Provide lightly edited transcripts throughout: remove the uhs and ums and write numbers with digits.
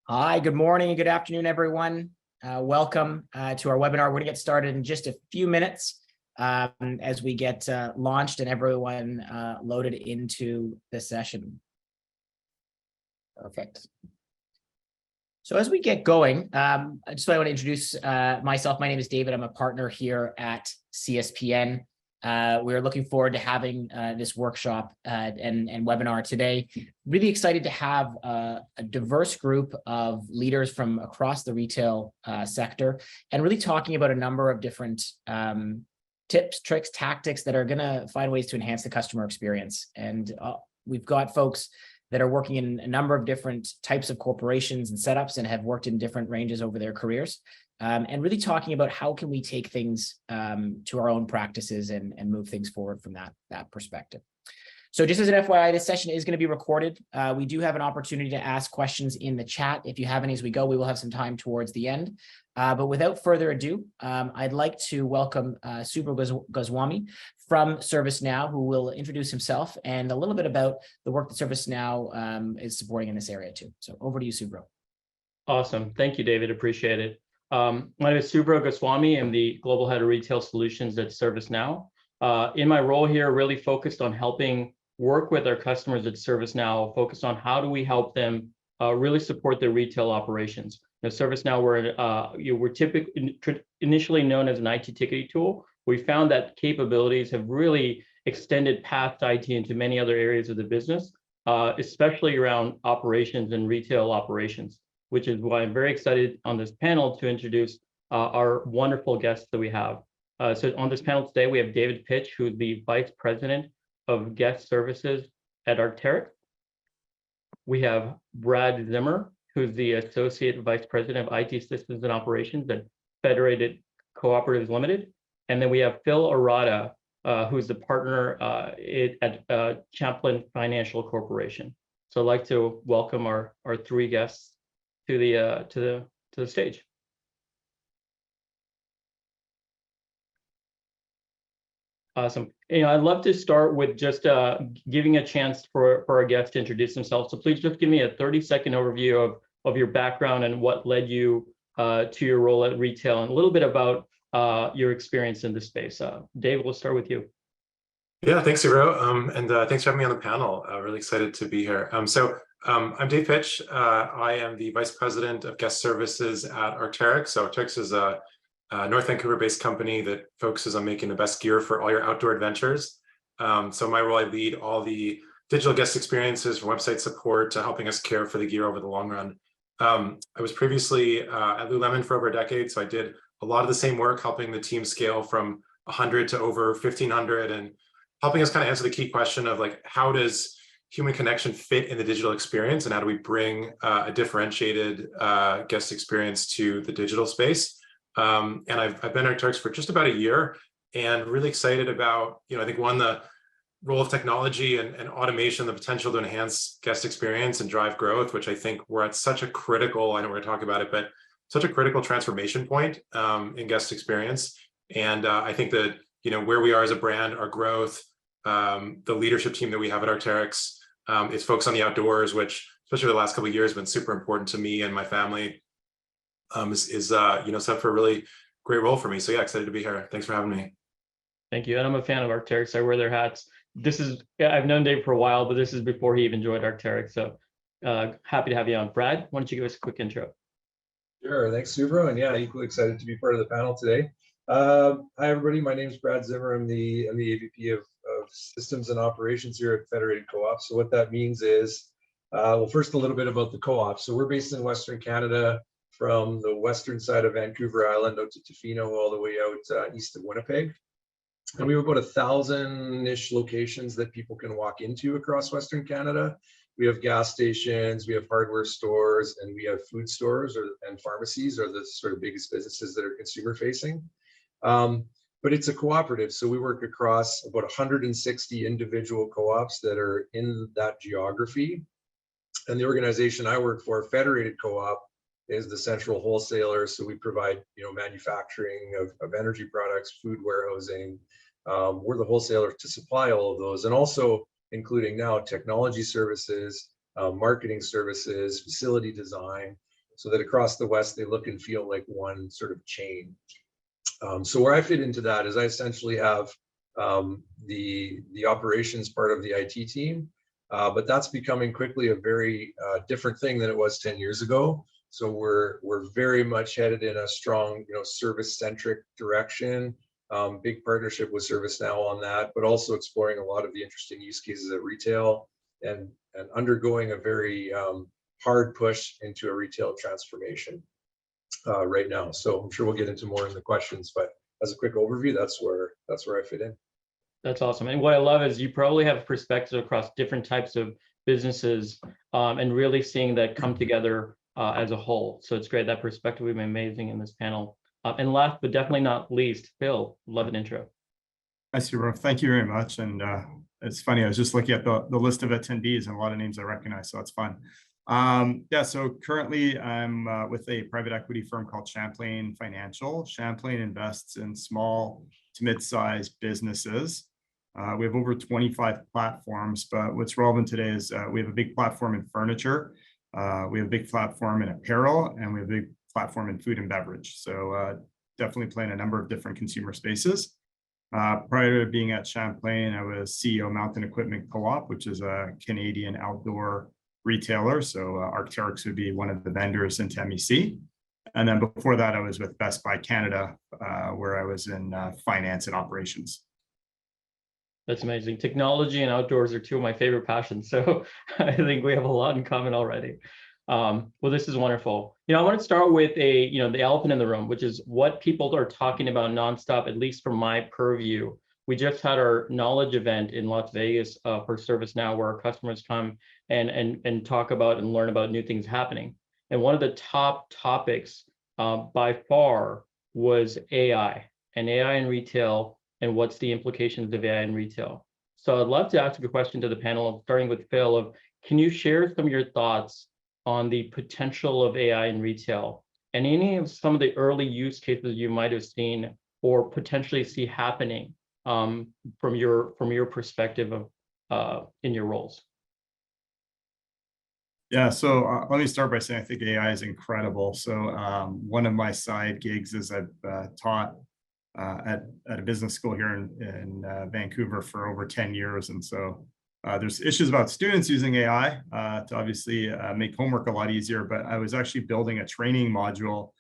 Hi, good morning and good afternoon, everyone. Welcome to our webinar. We're going to get started in just a few minutes as we get launched and everyone loaded into the session. Perfect. So as we get going, I just want to introduce myself. My name is David. I'm a partner here at CSPN. We're looking forward to having this workshop and webinar today. Really excited to have a diverse group of leaders from across the retail sector and really talking about a number of different tips, tricks, tactics that are going to find ways to enhance the customer experience. And we've got folks that are working in a number of different types of corporations and setups and have worked in different ranges over their careers. And really talking about how can we take things to our own practices and move things forward from that perspective. So just as an FYI, this session is going to be recorded. We do have an opportunity to ask questions in the chat. If you have any as we go, we will have some time towards the end. But without further ado, I'd like to welcome Suvro Goswami from ServiceNow, who will introduce himself and a little bit about the work that ServiceNow is supporting in this area too. So over to you, Suvro. Awesome. Thank you, David. Appreciate it. My name is Suvro Goswami. I'm the Global Head of Retail Solutions at ServiceNow. In my role here, really focused on helping work with our customers at ServiceNow, focused on how do we help them really support their retail operations. At ServiceNow, we're typically initially known as an IT ticketing tool. We found that capabilities have really extended past IT into many other areas of the business, especially around operations and retail operations, which is why I'm very excited on this panel to introduce our wonderful guests that we have. So on this panel today, we have David Pitsch, who's the Vice President of Guest Services at Arc'teryx. We have Brad Zimmer, who's the Associate Vice President of IT Systems and Operations at Federated Co-operatives Limited. And then we have Phil Arata, who's the partner at Champlain Financial Corporation. So I'd like to welcome our three guests to the stage. Awesome. I'd love to start with just giving a chance for our guests to introduce themselves. So please just give me a 30-second overview of your background and what led you to your role at retail and a little bit about your experience in this space. Dave, we'll start with you. Yeah, thanks, Suvro. And thanks for having me on the panel. Really excited to be here. I'm Dave Pitsch. I am the Vice President of Guest Services at Arc'teryx. So Arc'teryx is a North Vancouver-based company that focuses on making the best gear for all your outdoor adventures. So my role, I lead all the digital guest experiences from website support to helping us care for the gear over the long run. I was previously at Lululemon for over a decade, so I did a lot of the same work, helping the team scale from 100 to over 1,500 and helping us kind of answer the key question of like, how does human connection fit in the digital experience and how do we bring a differentiated guest experience to the digital space? And I've been at Arc'teryx for just about a year and really excited about, I think the role of technology and automation, the potential to enhance guest experience and drive growth, which I think we're at such a critical, I know we're going to talk about it, but such a critical transformation point in guest experience. And I think that, where we are as a brand, our growth, the leadership team that we have at Arc'teryx, is focused on the outdoors, which especially the last couple of years has been super important to me and my family, is set up for a really great role for me. So yeah, excited to be here. Thanks for having me. Thank you. And I'm a fan of Arc'teryx. I wear their hats. I've known Dave for a while, but this is before he even joined Arc'teryx. So happy to have you on. Brad, why don't you give us a quick intro? Sure. Thanks, Suvro. And yeah, equally excited to be part of the panel today. Hi, everybody. My name is Brad Zimmer. I'm the AVP of Systems and Operations here at Federated Co-op. So what that means is, well, first a little bit about the co-op. So we're based in Western Canada, from the western side of Vancouver Island out to Tofino, all the way out east of Winnipeg. And we have about 1,000-ish locations that people can walk into across Western Canada. We have gas stations, we have hardware stores, and we have food stores and pharmacies are the sort of biggest businesses that are consumer facing. But it's a cooperative, so we work across about 160 individual co-ops that are in that geography. And the organization I work for, Federated Co-op, is the central wholesaler. So we provide, manufacturing of energy products, food warehousing. We're the wholesaler to supply all of those, and also including now technology services, marketing services, facility design. so that across the West, they look and feel like one sort of chain. So where I fit into that is I essentially have the operations part of the IT team, but that's becoming quickly a very different thing than it was 10 years ago. So we're very much headed in a strong, service-centric direction. Big partnership with ServiceNow on that, but also exploring a lot of the interesting use cases at retail and undergoing a very hard push into a retail transformation right now. So I'm sure we'll get into more in the questions, but as a quick overview, that's where I fit in. That's awesome. And what I love is you probably have perspective across different types of businesses and really seeing that come together as a whole. So it's great. That perspective will be amazing in this panel. And last but definitely not least, Phil, love an intro. Hi, Suvro. Thank you very much. And it's funny, I was just looking at the list of attendees and a lot of names I recognize, so it's fun. Yeah, so currently I'm with a private equity firm called Champlain Financial. Champlain invests in small to mid-sized businesses. We have over 25 platforms, but what's relevant today is we have a big platform in furniture, we have a big platform in apparel, and we have a big platform in food and beverage. So definitely playing a number of different consumer spaces. Prior to being at Champlain, I was CEO of Mountain Equipment Co-op, which is a Canadian outdoor retailer. So Arc'teryx would be one of the vendors into MEC. And then before that, I was with Best Buy Canada, where I was in finance and operations. That's amazing. Technology and outdoors are two of my favorite passions. So I think we have a lot in common already. Well, this is wonderful. I want to start with the elephant in the room, which is what people are talking about nonstop, at least from my purview. We just had our knowledge event in Las Vegas for ServiceNow, where our customers come and talk about and learn about new things happening. And one of the top topics by far was AI and AI in retail, and what's the implications of AI in retail. So I'd love to ask a question to the panel, starting with Phil, of can you share some of your thoughts on the potential of AI in retail and any of some of the early use cases you might have seen or potentially see happening from your perspective of in your roles? Yeah, so let me start by saying I think AI is incredible. So one of my side gigs is I've taught at a business school here in Vancouver for over 10 years. And so there's issues about students using AI to obviously make homework a lot easier, but I was actually building a training module,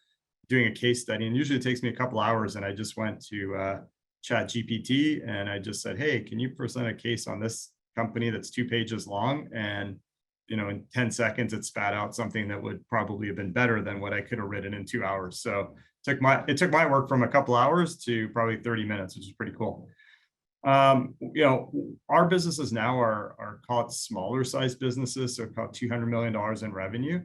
doing a case study, and usually it takes me a couple hours, and I just went to ChatGPT and I just said, hey, can you present a case on this company that's 2 pages long? And in 10 seconds, it spat out something that would probably have been better than what I could have written in 2 hours. So it took my work from a couple hours to probably 30 minutes, which is pretty cool. Our businesses now are called smaller sized businesses, so called $200 million in revenue.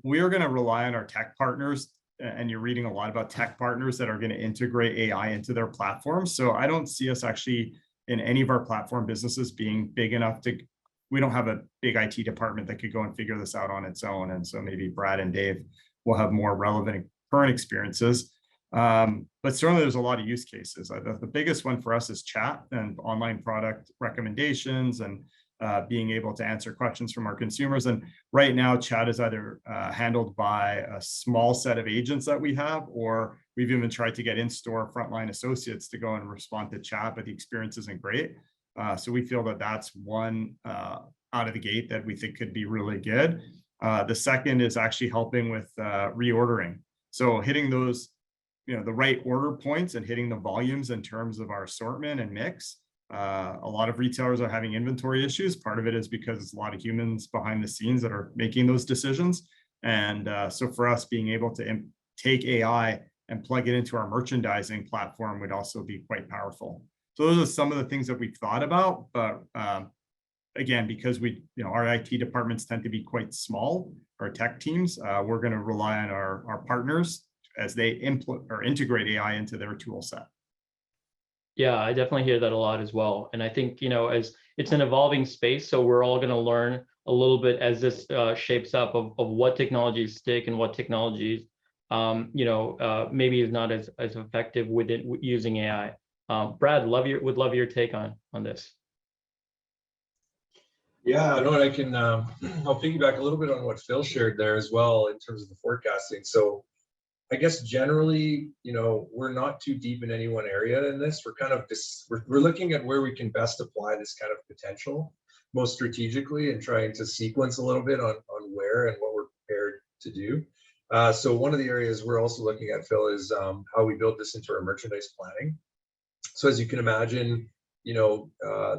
We are going to rely on our tech partners, and you're reading a lot about tech partners that are going to integrate AI into their platforms. So I don't see us actually in any of our platform businesses being big enough we don't have a big IT department that could go and figure this out on its own. And so maybe Brad and Dave will have more relevant current experiences. But certainly there's a lot of use cases. The biggest one for us is chat and online product recommendations and being able to answer questions from our consumers. And right now, chat is either handled by a small set of agents that we have, or we've even tried to get in-store frontline associates to go and respond to chat, but the experience isn't great. So we feel that that's one out of the gate that we think could be really good. The second is actually helping with reordering. So hitting those, the right order points and hitting the volumes in terms of our assortment and mix. A lot of retailers are having inventory issues. Part of it is because it's a lot of humans behind the scenes that are making those decisions. And so for us, being able to take AI and plug it into our merchandising platform would also be quite powerful. So those are some of the things that we've thought about, but again, because our IT departments tend to be quite small, our tech teams, we're going to rely on our partners as they integrate AI into their tool set. Yeah, I definitely hear that a lot as well. And I think, as it's an evolving space, so we're all going to learn a little bit as this shapes up of what technologies stick and what technologies, maybe is not as effective with using AI. Brad, would love your take on this. Yeah, no, and I can, I'll piggyback a little bit on what Phil shared there as well in terms of the forecasting. So I guess generally, we're not too deep in any one area in this. We're kind of just, we're looking at where we can best apply this kind of potential most strategically and trying to sequence a little bit on where and what we're prepared to do. So one of the areas we're also looking at, Phil, is how we build this into our merchandise planning. So as you can imagine,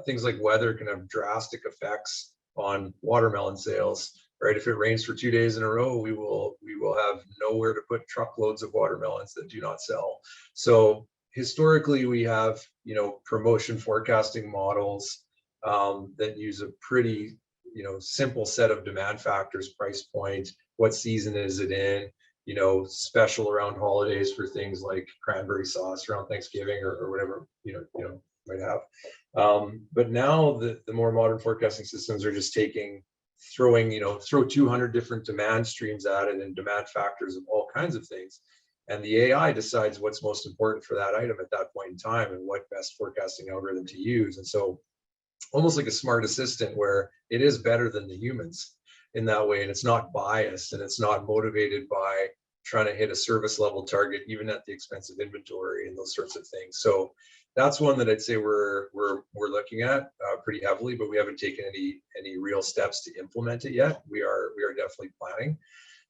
things like weather can have drastic effects on watermelon sales, right? If it rains for 2 days in a row, we will have nowhere to put truckloads of watermelons that do not sell. So historically, we have, promotion forecasting models that use a pretty, simple set of demand factors: price point, what season is it in, special around holidays for things like cranberry sauce around Thanksgiving or whatever, might have. But now the more modern forecasting systems are just throw 200 different demand streams at it and demand factors of all kinds of things. And the AI decides what's most important for that item at that point in time and what best forecasting algorithm to use. And so almost like a smart assistant where it is better than the humans in that way. And it's not biased and it's not motivated by trying to hit a service level target, even at the expense of inventory and those sorts of things. So that's one that I'd say we're looking at pretty heavily, but we haven't taken any real steps to implement it yet. We are definitely planning.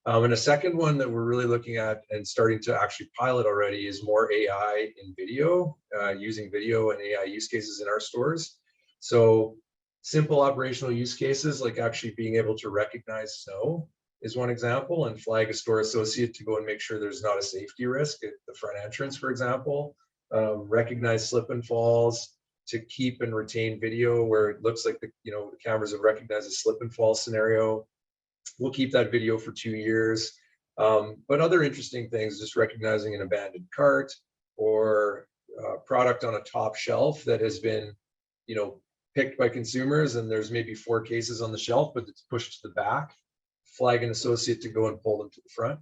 And a second one that we're really looking at and starting to actually pilot already is more AI in video, using video and AI use cases in our stores. So simple operational use cases like actually being able to recognize snow is one example and flag a store associate to go and make sure there's not a safety risk at the front entrance, for example. Recognize slip and falls, to keep and retain video where it looks like the cameras have recognized a slip and fall scenario. We'll keep that video for 2 years. But other interesting things, just recognizing an abandoned cart or product on a top shelf that has been, picked by consumers, and there's maybe 4 cases on the shelf, but it's pushed to the back. Flag an associate to go and pull them to the front.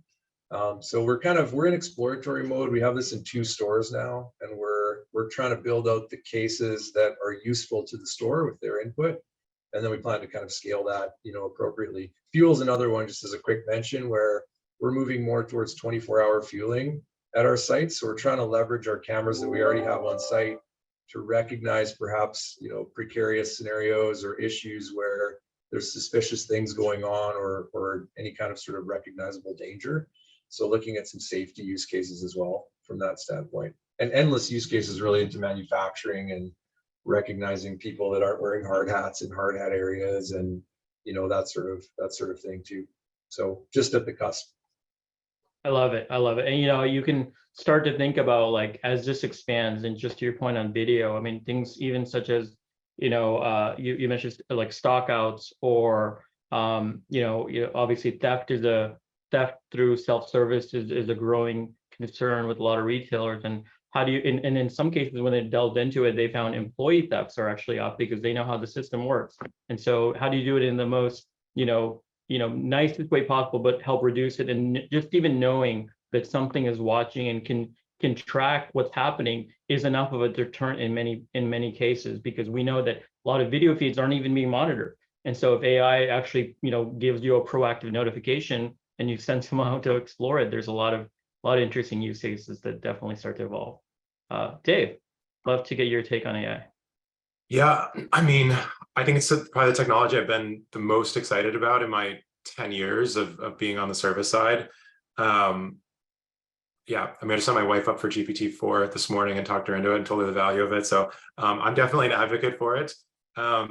So we're in exploratory mode. We have this in 2 stores now, and we're trying to build out the cases that are useful to the store with their input. And then we plan to kind of scale that, appropriately. Fuel's another one, just as a quick mention, where we're moving more towards 24-hour fueling at our sites. So we're trying to leverage our cameras that we already have on site to recognize perhaps, precarious scenarios or issues where there's suspicious things going on or any kind of sort of recognizable danger. So looking at some safety use cases as well from that standpoint, and endless use cases really into manufacturing and recognizing people that aren't wearing hard hats in hard hat areas and that sort of thing too. So just at the cusp. I love it. And you can start to think about, like, as this expands, and just to your point on video, I mean, things even such as you mentioned like stockouts or obviously theft through self-service is a growing concern with a lot of retailers. And how do you, and in some cases when they delved into it, they found employee thefts are actually up because they know how the system works. And so how do you do it in the most nicest way possible, but help reduce it? And just even knowing that something is watching and can track what's happening is enough of a deterrent in many cases, because we know that a lot of video feeds aren't even being monitored. And so if AI actually gives you a proactive notification and you send someone out to explore it, there's a lot of interesting use cases that definitely start to evolve. Dave, love to get your take on AI. Yeah, I mean, I think it's probably the technology I've been the most excited about in my 10 years of being on the service side. Yeah, I mean, I just set my wife up for GPT-4 this morning and talked her into it and told her the value of it. So I'm definitely an advocate for it. I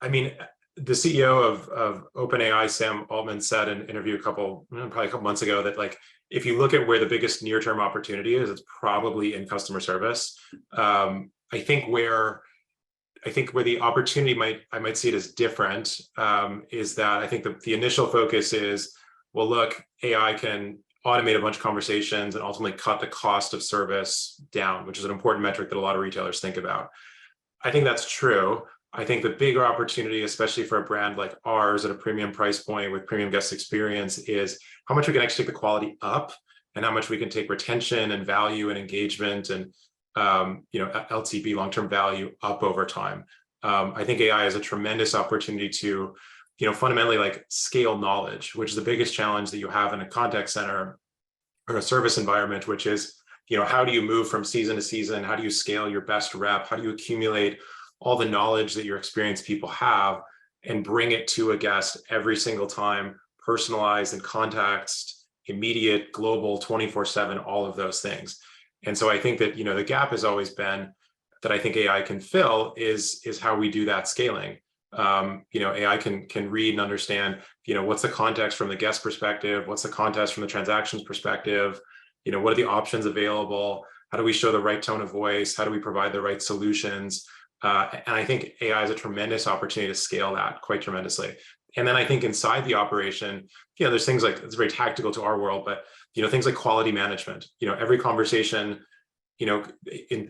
mean, the CEO of OpenAI, Sam Altman, said in an interview probably a couple months ago that, like, if you look at where the biggest near-term opportunity is, it's probably in customer service. I think where the opportunity I might see it as different is that I think the initial focus is, well, look, AI can automate a bunch of conversations and ultimately cut the cost of service down, which is an important metric that a lot of retailers think about. I think that's true. I think the bigger opportunity, especially for a brand like ours at a premium price point with premium guest experience, is how much we can actually take the quality up and how much we can take retention and value and engagement and LTV, long-term value, up over time. I think AI is a tremendous opportunity to, fundamentally like scale knowledge, which is the biggest challenge that you have in a contact center or a service environment, which is, how do you move from season to season? How do you scale your best rep? How do you accumulate all the knowledge that your experienced people have and bring it to a guest every single time, personalized and context, immediate, global, 24/7, all of those things. And so I think that, the gap has always been that I think AI can fill is how we do that scaling. AI can read and understand, what's the context from the guest perspective, what's the context from the transactions perspective, what are the options available, how do we show the right tone of voice, how do we provide the right solutions, and I think AI is a tremendous opportunity to scale that quite tremendously. And then I think inside the operation, there's things like, it's very tactical to our world, but things like quality management. Every conversation,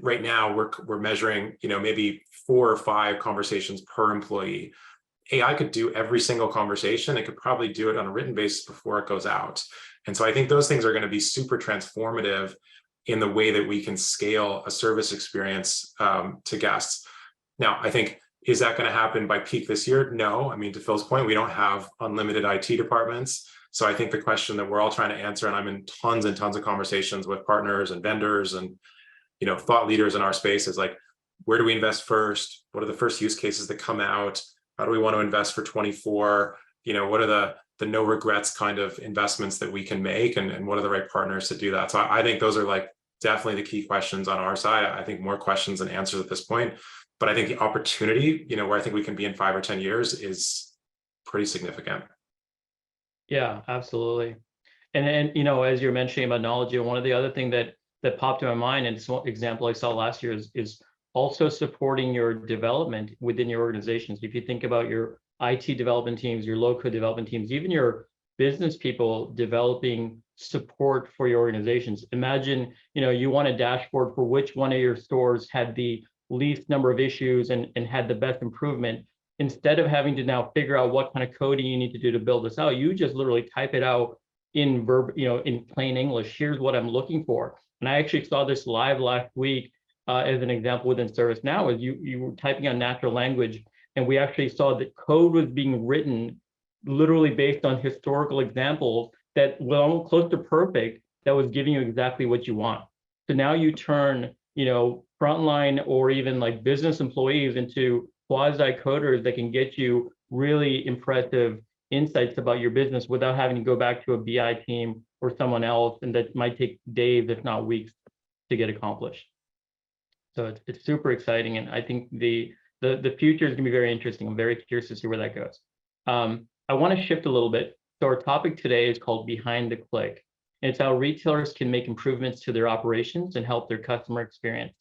right now we're measuring, maybe 4 or 5 conversations per employee. AI could do every single conversation. It could probably do it on a written basis before it goes out. And so I think those things are going to be super transformative in the way that we can scale a service experience to guests. Now, I think, is that going to happen by peak this year? No. I mean, to Phil's point, we don't have unlimited IT departments. So I think the question that we're all trying to answer, and I'm in tons and tons of conversations with partners and vendors and, thought leaders in our space, is like, where do we invest first? What are the first use cases that come out? How do we want to invest for 24? What are the no regrets kind of investments that we can make, and what are the right partners to do that? So I think those are like definitely the key questions on our side. I think more questions than answers at this point. But I think the opportunity, where I think we can be in 5 or 10 years is pretty significant. Yeah, absolutely. And as you're mentioning about knowledge, one of the other thing that popped in my mind, and it's one example I saw last year, is also supporting your development within your organizations. If you think about your IT development teams, your low-code development teams, even your business people developing support for your organizations. Imagine, you want a dashboard for which one of your stores had the least number of issues and had the best improvement. Instead of having to now figure out what kind of coding you need to do to build this out, you just literally type it out in in plain English. Here's what I'm looking for. And I actually saw this live last week as an example within ServiceNow, is you were typing on natural language, and we actually saw that code was being written literally based on historical examples that were almost close to perfect, that was giving you exactly what you want. So now you turn, frontline or even like business employees into quasi coders that can get you really impressive insights about your business without having to go back to a BI team or someone else, and that might take days, if not weeks, to get accomplished. So it's super exciting, and I think the future is going to be very interesting. I'm very curious to see where that goes. I want to shift a little bit. So our topic today is called Behind the Click. And it's how retailers can make improvements to their operations and help their customer experience.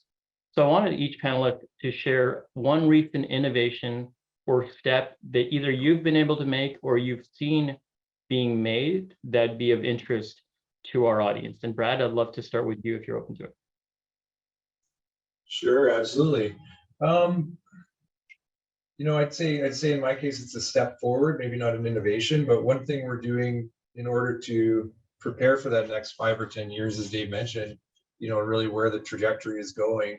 So I wanted each panelist to share one recent innovation or step that either you've been able to make or you've seen being made that'd be of interest to our audience. And Brad, I'd love to start with you if you're open to it. Sure, absolutely. I'd say in my case, it's a step forward, maybe not an innovation, but one thing we're doing in order to prepare for that next 5 or 10 years, as Dave mentioned, really where the trajectory is going,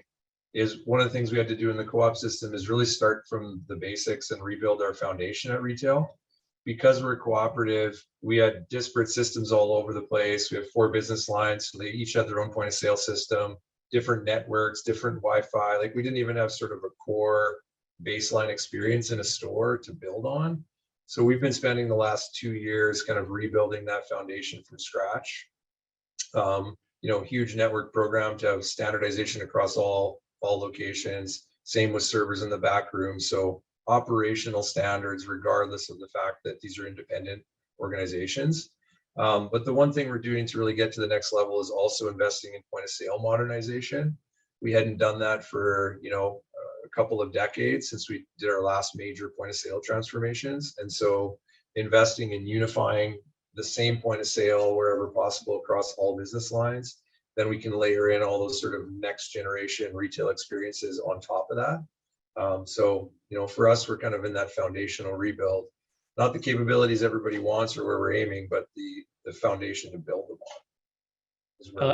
is one of the things we had to do in the co-op system is really start from the basics and rebuild our foundation at retail. Because we're a cooperative, we had disparate systems all over the place. We have 4 business lines, so they each had their own point of sale system, different networks, different Wi-Fi. Like, we didn't even have sort of a core baseline experience in a store to build on. So we've been spending the last 2 years kind of rebuilding that foundation from scratch. Huge network program to have standardization across all locations. Same with servers in the back room. So operational standards, regardless of the fact that these are independent organizations. But the one thing we're doing to really get to the next level is also investing in point of sale modernization. We hadn't done that for, a couple of decades since we did our last major point of sale transformations. And so investing in unifying the same point of sale wherever possible across all business lines, then we can layer in all those sort of next generation retail experiences on top of that. So, for us, we're kind of in that foundational rebuild, not the capabilities everybody wants or where we're aiming, but the foundation to build them on.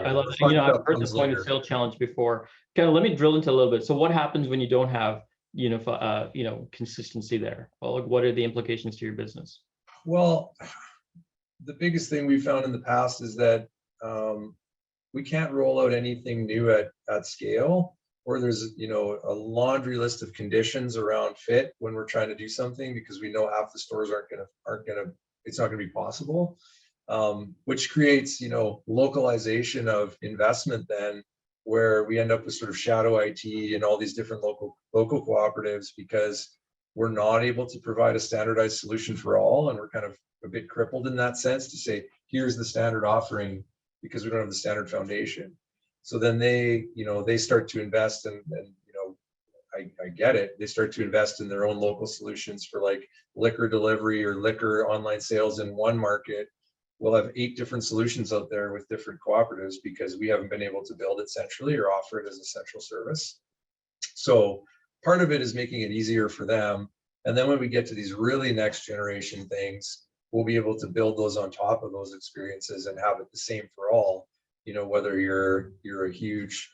I love it. I've heard the point of sale challenge before. Kind of let me drill into a little bit. So what happens when you don't have consistency there? Well, like, what are the implications to your business? Well, the biggest thing we found in the past is that we can't roll out anything new at scale, or there's a laundry list of conditions around fit when we're trying to do something, because we know half the stores it's not gonna be possible, which creates localization of investment then, where we end up with sort of shadow IT and all these different local cooperatives, because we're not able to provide a standardized solution for all, and we're kind of a bit crippled in that sense to say, here's the standard offering, because we don't have the standard foundation. So then they start to invest, and I get it. They start to invest in their own local solutions for like liquor delivery or liquor online sales in one market. We'll have 8 different solutions out there with different cooperatives, because we haven't been able to build it centrally or offer it as a central service. So part of it is making it easier for them. And then when we get to these really next generation things, we'll be able to build those on top of those experiences and have it the same for all. Whether you're a huge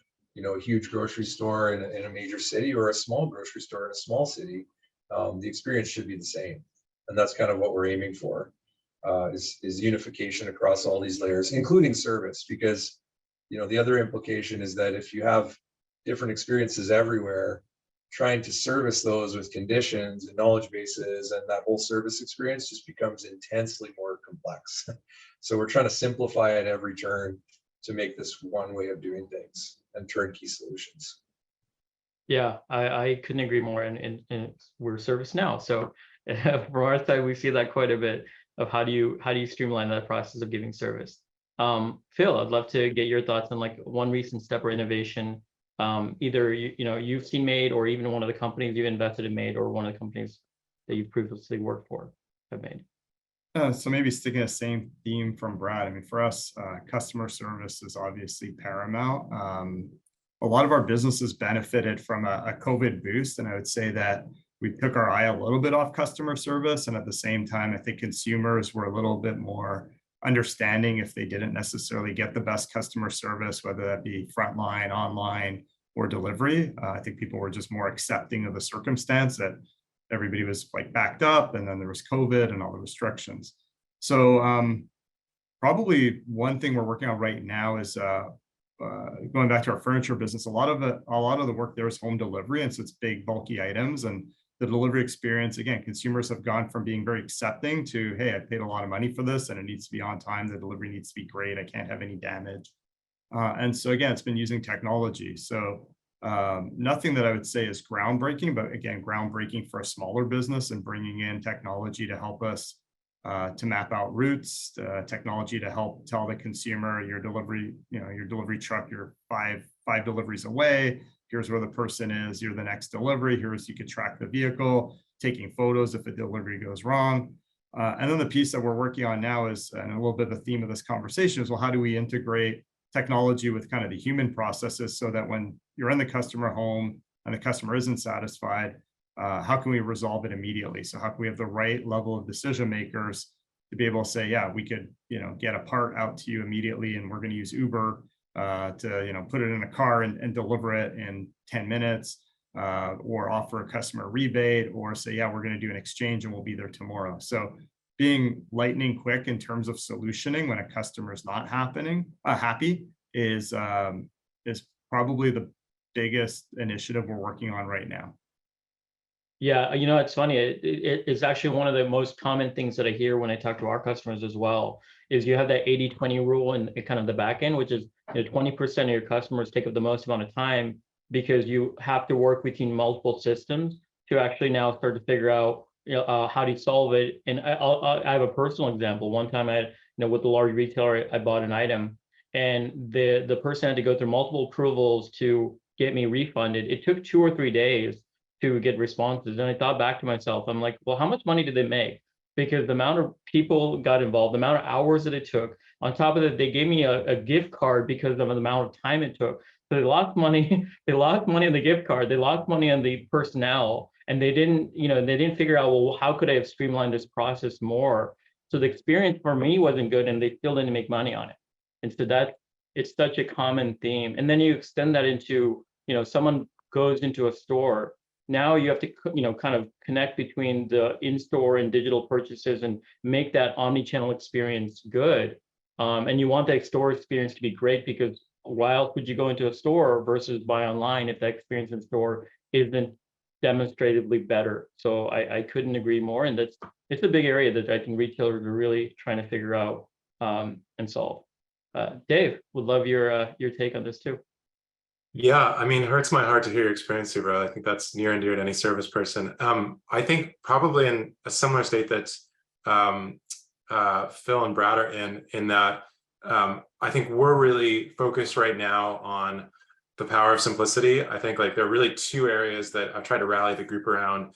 grocery store in a major city, or a small grocery store in a small city, the experience should be the same. And that's kind of what we're aiming for, is unification across all these layers, including service, because the other implication is that if you have different experiences everywhere, trying to service those with conditions and knowledge bases and that whole service experience just becomes intensely more complex. So we're trying to simplify at every turn to make this one way of doing things and turnkey solutions. Yeah, I couldn't agree more. And we're ServiceNow, so from our side, we see that quite a bit of how do you streamline that process of giving service. Phil, I'd love to get your thoughts on like one recent step or innovation, either you've seen made, or even one of the companies you've invested in made, or one of the companies that you've previously worked for have made. So maybe sticking the same theme from Brad. I mean, for us, customer service is obviously paramount. A lot of our businesses benefited from a COVID boost, and I would say that we took our eye a little bit off customer service, and at the same time, I think consumers were a little bit more understanding if they didn't necessarily get the best customer service, whether that be frontline, online, or delivery. I think people were just more accepting of the circumstance that everybody was like backed up, and then there was COVID and all the restrictions. So probably one thing we're working on right now is going back to our furniture business. A lot of the work there is home delivery, and so it's big, bulky items, and the delivery experience, again, consumers have gone from being very accepting to, hey, I paid a lot of money for this and it needs to be on time. The delivery needs to be great. I can't have any damage. And so again, it's been using technology. So nothing that I would say is groundbreaking, but again, groundbreaking for a smaller business, and bringing in technology to help us to map out routes, technology to help tell the consumer your delivery truck, you're five deliveries away. Here's where the person is. You're the next delivery. You could track the vehicle, taking photos if a delivery goes wrong. And then the piece that we're working on now is, and a little bit of a theme of this conversation is, well, how do we integrate technology with kind of the human processes, so that when you're in the customer home and the customer isn't satisfied, how can we resolve it immediately? So how can we have the right level of decision makers to be able to say, yeah, we could, get a part out to you immediately, and we're going to use Uber to, put it in a car and deliver it in 10 minutes, or offer a customer rebate, or say, yeah, we're going to do an exchange and we'll be there tomorrow. So being lightning quick in terms of solutioning when a customer is not happy is probably the biggest initiative we're working on right now. Yeah, it's funny. It's actually one of the most common things that I hear when I talk to our customers as well, is you have that 80-20 rule in kind of the back end, which is 20% of your customers take up the most amount of time, because you have to work between multiple systems to actually now start to figure out how do you solve it. And I have a personal example. One time with the large retailer, I bought an item, and the person had to go through multiple approvals to get me refunded. It took 2 or 3 days to get responses. And I thought back to myself, I'm like, well, how much money did they make? Because the amount of people got involved, the amount of hours that it took. On top of that, they gave me a gift card because of the amount of time it took. So they lost money. They lost money on the gift card. They lost money on the personnel, and they didn't figure out, well, how could I have streamlined this process more? So the experience for me wasn't good, and they still didn't make money on it. And so it's such a common theme. And then you extend that into, someone goes into a store. now you have to, kind of connect between the in-store and digital purchases and make that omni-channel experience good. And you want that store experience to be great, because why else would you go into a store versus buy online if that experience in store isn't demonstratively better? So I couldn't agree more. And it's a big area that I think retailers are really trying to figure out and solve. Dave, would love your take on this too. Yeah, I mean, it hurts my heart to hear your experience, Suvro. I think that's near and dear to any service person. I think probably in a similar state that Phil and Brad are in that I think we're really focused right now on the power of simplicity. I think like there are really two areas that I've tried to rally the group around.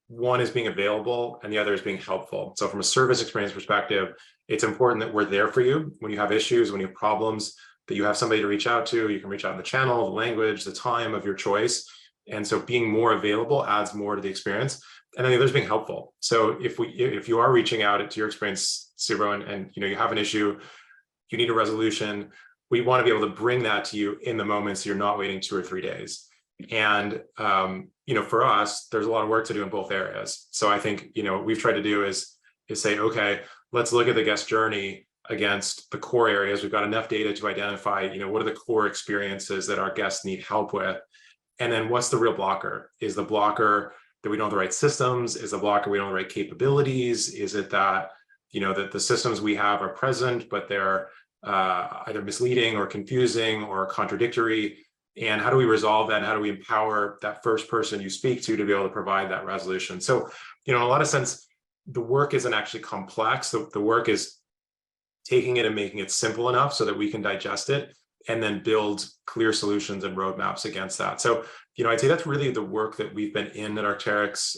One is being available and the other is being helpful. So from a service experience perspective, it's important that we're there for you when you have issues, when you have problems, that you have somebody to reach out to. You can reach out in the channel, the language, the time of your choice. And so being more available adds more to the experience. And then the other is being helpful. So if you are reaching out to your experience, Suvro, and you have an issue, you need a resolution, we want to be able to bring that to you in the moment, so you're not waiting 2 or 3 days. And for us, there's a lot of work to do in both areas. So I think what we've tried to do is say, okay, let's look at the guest journey against the core areas. We've got enough data to identify, what are the core experiences that our guests need help with? And then what's the real blocker? Is the blocker that we don't have the right systems? Is the blocker we don't have the right capabilities? Is it that, that the systems we have are present, but they're either misleading or confusing or contradictory? And how do we resolve that? And how do we empower that first person you speak to be able to provide that resolution? So, in a lot of sense, the work isn't actually complex. The work is taking it and making it simple enough so that we can digest it and then build clear solutions and roadmaps against that. So, I'd say that's really the work that we've been in at Arc'teryx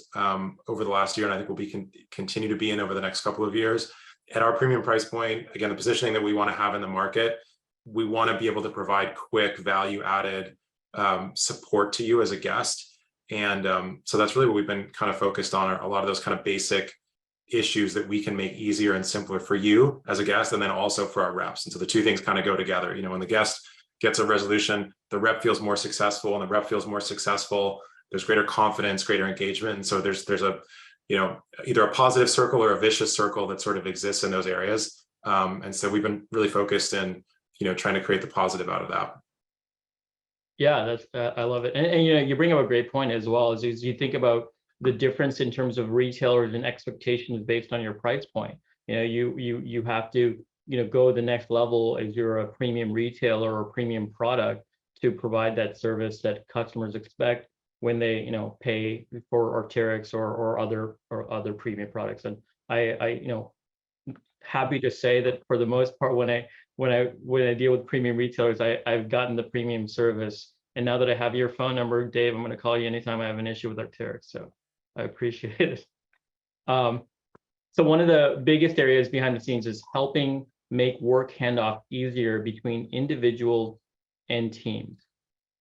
over the last year, and I think we'll continue to be in over the next couple of years. At our premium price point, again, the positioning that we want to have in the market, we want to be able to provide quick, value-added support to you as a guest. And so that's really what we've been kind of focused on, are a lot of those kind of basic issues that we can make easier and simpler for you as a guest, and then also for our reps. And so the two things kind of go together. When the guest gets a resolution, the rep feels more successful, and the rep feels more successful, there's greater confidence, greater engagement. And so there's a, either a positive circle or a vicious circle that sort of exists in those areas. And so we've been really focused in, trying to create the positive out of that. Yeah, I love it. And you bring up a great point as well, as you think about the difference in terms of retailers and expectations based on your price point. You have to go the next level as you're a premium retailer or premium product to provide that service that customers expect when they pay for Arc'teryx or other premium products. And I happy to say that for the most part, when I deal with premium retailers, I've gotten the premium service. And now that I have your phone number, Dave, I'm going to call you anytime I have an issue with Arc'teryx. So I appreciate it. So one of the biggest areas behind the scenes is helping make work handoff easier between individuals and teams.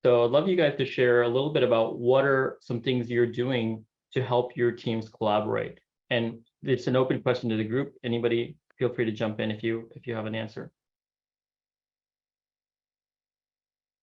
So I'd love you guys to share a little bit about what are some things you're doing to help your teams collaborate. And it's an open question to the group. Anybody feel free to jump in if you have an answer.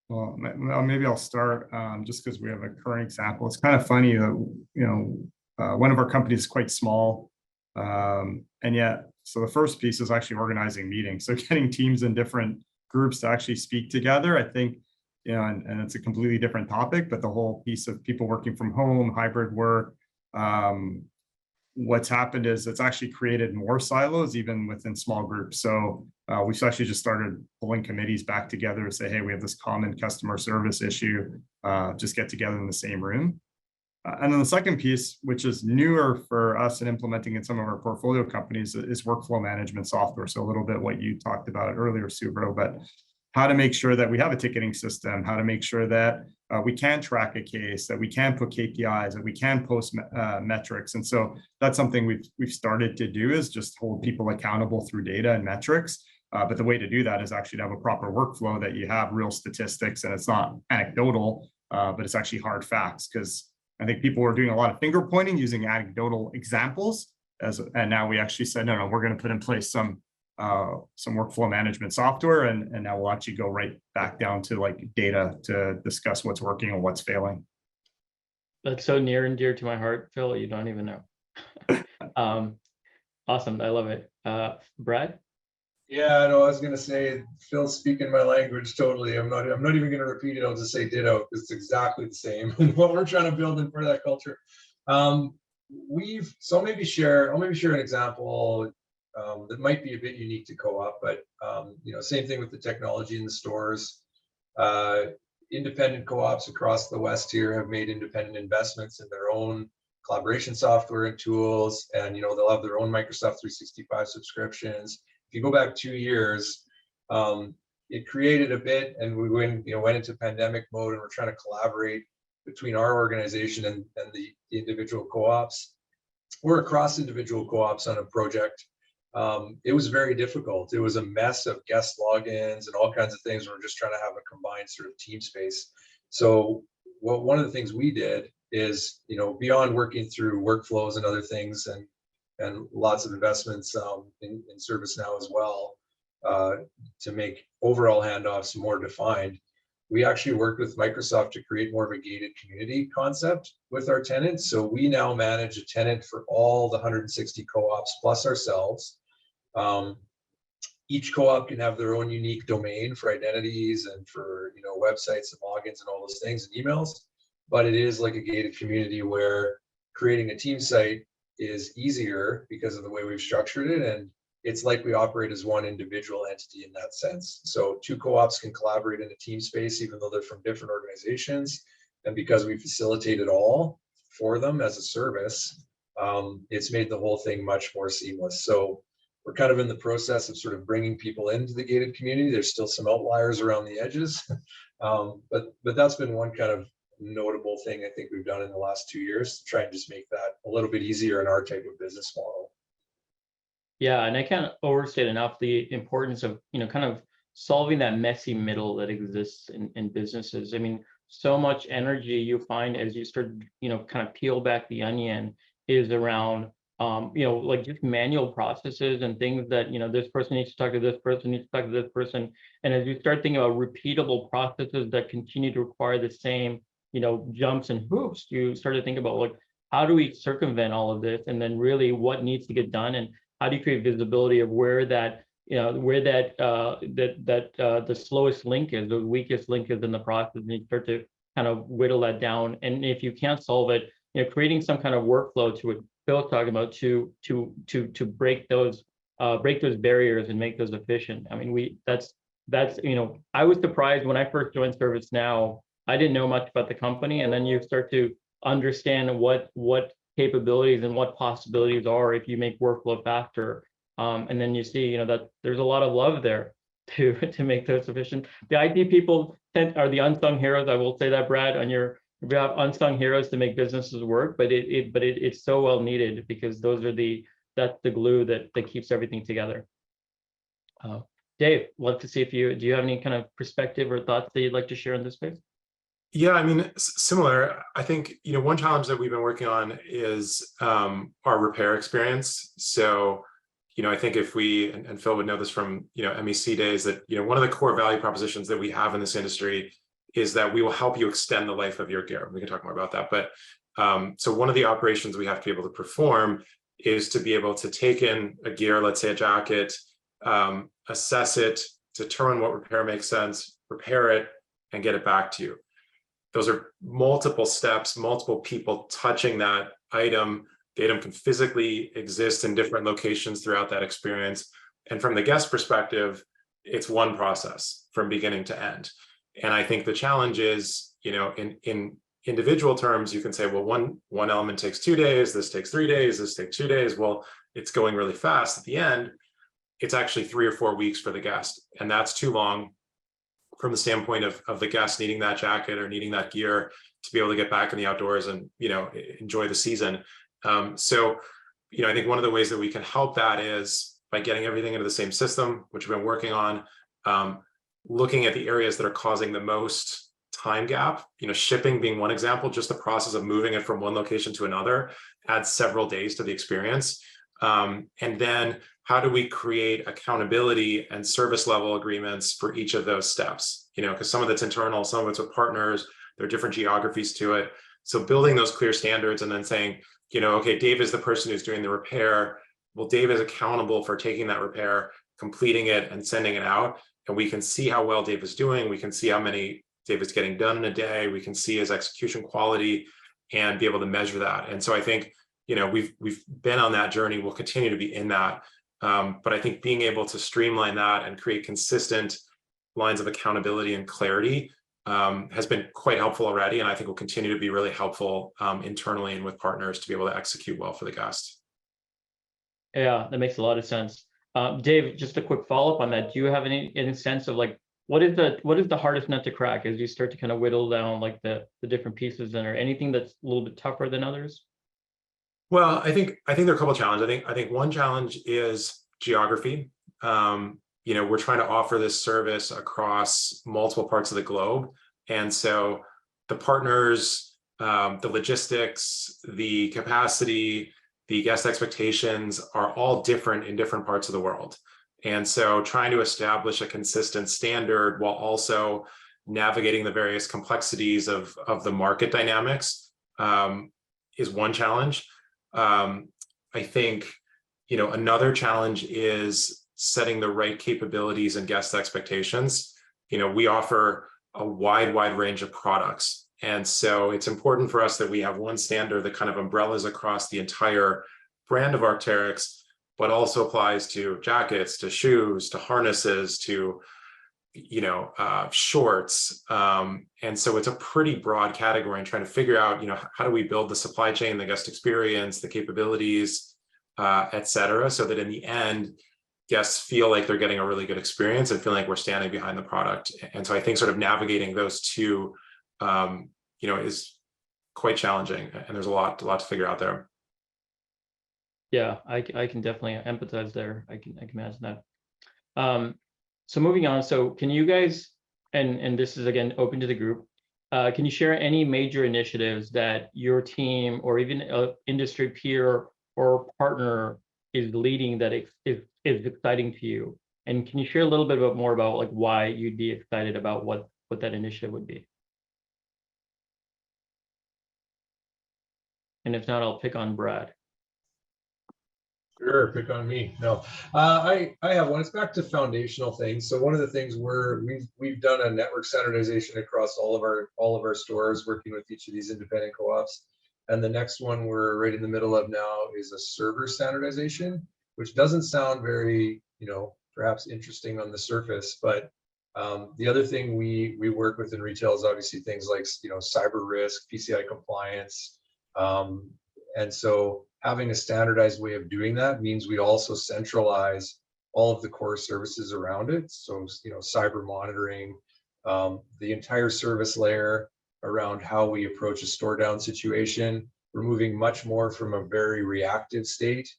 Well, maybe I'll start just because we have a current example. It's kind of funny that, one of our companies is quite small. And yet, so the first piece is actually organizing meetings. So getting teams in different groups to actually speak together, I think, and it's a completely different topic, but the whole piece of people working from home, hybrid work, what's happened is it's actually created more silos even within small groups. So we've actually just started pulling committees back together to say, hey, we have this common customer service issue, just get together in the same room. And then the second piece, which is newer for us and implementing in some of our portfolio companies, is workflow management software. So a little bit what you talked about earlier, Suvro, but how to make sure that we have a ticketing system, how to make sure that we can track a case, that we can put KPIs, that we can post metrics. And so that's something we've started to do, is just hold people accountable through data and metrics. But the way to do that is actually to have a proper workflow that you have real statistics, and it's not anecdotal, but it's actually hard facts. Because I think people were doing a lot of finger pointing using anecdotal examples, and now we actually said, no, we're going to put in place some workflow management software, and now we'll actually go right back down to like data to discuss what's working and what's failing. That's so near and dear to my heart, Phil. You don't even know. Awesome. I love it. Brad? Yeah, no, I was gonna say, Phil's speaking my language totally. I'm not even gonna repeat it. I'll just say ditto, because it's exactly the same. And what we're trying to build in for that culture. I'll maybe share an example that might be a bit unique to Co-op, but same thing with the technology in the stores. Independent co-ops across the West here have made independent investments in their own collaboration software and tools, and they'll have their own Microsoft 365 subscriptions. If you go back 2 years, it created a bit, and we went into pandemic mode, and we're trying to collaborate between our organization and the individual co-ops. We're across individual co-ops on a project. It was very difficult. It was a mess of guest logins and all kinds of things. We're just trying to have a combined sort of team space. So one of the things we did is, beyond working through workflows and other things, and lots of investments in ServiceNow as well, to make overall handoffs more defined, we actually worked with Microsoft to create more of a gated community concept with our tenants. So we now manage a tenant for all the 160 co-ops plus ourselves. Each co-op can have their own unique domain for identities and for websites and logins and all those things and emails. But it is like a gated community where creating a team site is easier because of the way we've structured it, and it's like we operate as one individual entity in that sense. So 2 co-ops can collaborate in a team space even though they're from different organizations, and because we facilitate it all for them as a service, it's made the whole thing much more seamless. So we're kind of in the process of sort of bringing people into the gated community. There's still some outliers around the edges, but that's been one kind of notable thing I think we've done in the last 2 years to try and just make that a little bit easier in our type of business model. Yeah, and I can't overstate enough the importance of kind of solving that messy middle that exists in businesses. I mean, so much energy you find as you start kind of peel back the onion is around like just manual processes and things that this person needs to talk to this person, needs to talk to this person, and as you start thinking about repeatable processes that continue to require the same jumps and hoops, you start to think about, like, how do we circumvent all of this, and then really what needs to get done, and how do you create visibility of where that the slowest link is, the weakest link is in the process, and you start to kind of whittle that down. And if you can't solve it, creating some kind of workflow to what Phil's talking about to break those barriers and make those efficient. I mean, that's I was surprised when I first joined ServiceNow. I didn't know much about the company, and then you start to understand what capabilities and what possibilities are if you make workflow faster. And then you see, that there's a lot of love there to make those efficient. The IT people are the unsung heroes. I will say that, Brad, we have unsung heroes to make businesses work, but it's so well needed, because that's the glue that keeps everything together. Dave, love to see do you have any kind of perspective or thoughts that you'd like to share in this space? Yeah, I mean, similar. I think, one challenge that we've been working on is our repair experience. So, I think if and Phil would know this from, MEC days, that, one of the core value propositions that we have in this industry is that we will help you extend the life of your gear. We can talk more about that. But so one of the operations we have to be able to perform is to be able to take in a gear, let's say a jacket, assess it, determine what repair makes sense, repair it, and get it back to you. Those are multiple steps, multiple people touching that item. The item can physically exist in different locations throughout that experience. And from the guest perspective, it's one process from beginning to end. And I think the challenge is, in individual terms, you can say, well, one element takes 2 days, this takes 3 days, this takes 2 days. Well, it's going really fast. At the end, it's actually 3 or 4 weeks for the guest. And that's too long from the standpoint of the guest needing that jacket or needing that gear to be able to get back in the outdoors and, enjoy the season. So, I think one of the ways that we can help that is by getting everything into the same system, which we've been working on, looking at the areas that are causing the most time gap, shipping being one example. Just the process of moving it from one location to another adds several days to the experience. And then how do we create accountability and service level agreements for each of those steps? Because some of it's internal, some of it's with partners, there are different geographies to it. So building those clear standards and then saying, okay, Dave is the person who's doing the repair. Well, Dave is accountable for taking that repair, completing it, and sending it out. And we can see how well Dave is doing. We can see how many Dave is getting done in a day. We can see his execution quality and be able to measure that. And so I think, we've been on that journey. We'll continue to be in that. But I think being able to streamline that and create consistent lines of accountability and clarity has been quite helpful already. And I think will continue to be really helpful internally and with partners to be able to execute well for the guest. Yeah, that makes a lot of sense. Dave, just a quick follow-up on that. Do you have any sense of like, what is the hardest nut to crack as you start to kind of whittle down like the different pieces, and or anything that's a little bit tougher than others? Well, I think there are a couple of challenges. I think one challenge is geography. We're trying to offer this service across multiple parts of the globe. And so the partners, the logistics, the capacity, the guest expectations are all different in different parts of the world. And so trying to establish a consistent standard while also navigating the various complexities of the market dynamics is one challenge. I think, another challenge is setting the right capabilities and guest expectations. We offer a wide range of products. And so it's important for us that we have one standard that kind of umbrellas across the entire brand of Arc'teryx, but also applies to jackets, to shoes, to harnesses, to shorts. And so it's a pretty broad category, and trying to figure out, how do we build the supply chain, the guest experience, the capabilities, et cetera, so that in the end, guests feel like they're getting a really good experience and feel like we're standing behind the product. And so I think sort of navigating those two, is quite challenging, and there's a lot to figure out there. Yeah, I can definitely empathize there. I can imagine that. So moving on, so can you guys, and this is again open to the group, can you share any major initiatives that your team or even an industry peer or partner is leading that is exciting to you? And can you share a little bit more about like why you'd be excited about what that initiative would be? And if not, I'll pick on Brad. Sure, pick on me. No, I have one. It's back to foundational things. So one of the things we've done a network standardization across all of our stores, working with each of these independent co-ops. And the next one we're right in the middle of now is a server standardization, which doesn't sound very, perhaps interesting on the surface. But the other thing we work with in retail is obviously things like cyber risk, PCI compliance, and so having a standardized way of doing that means we also centralize all of the core services around it. So, cyber monitoring, the entire service layer around how we approach a store down situation. We're moving much more from a very reactive state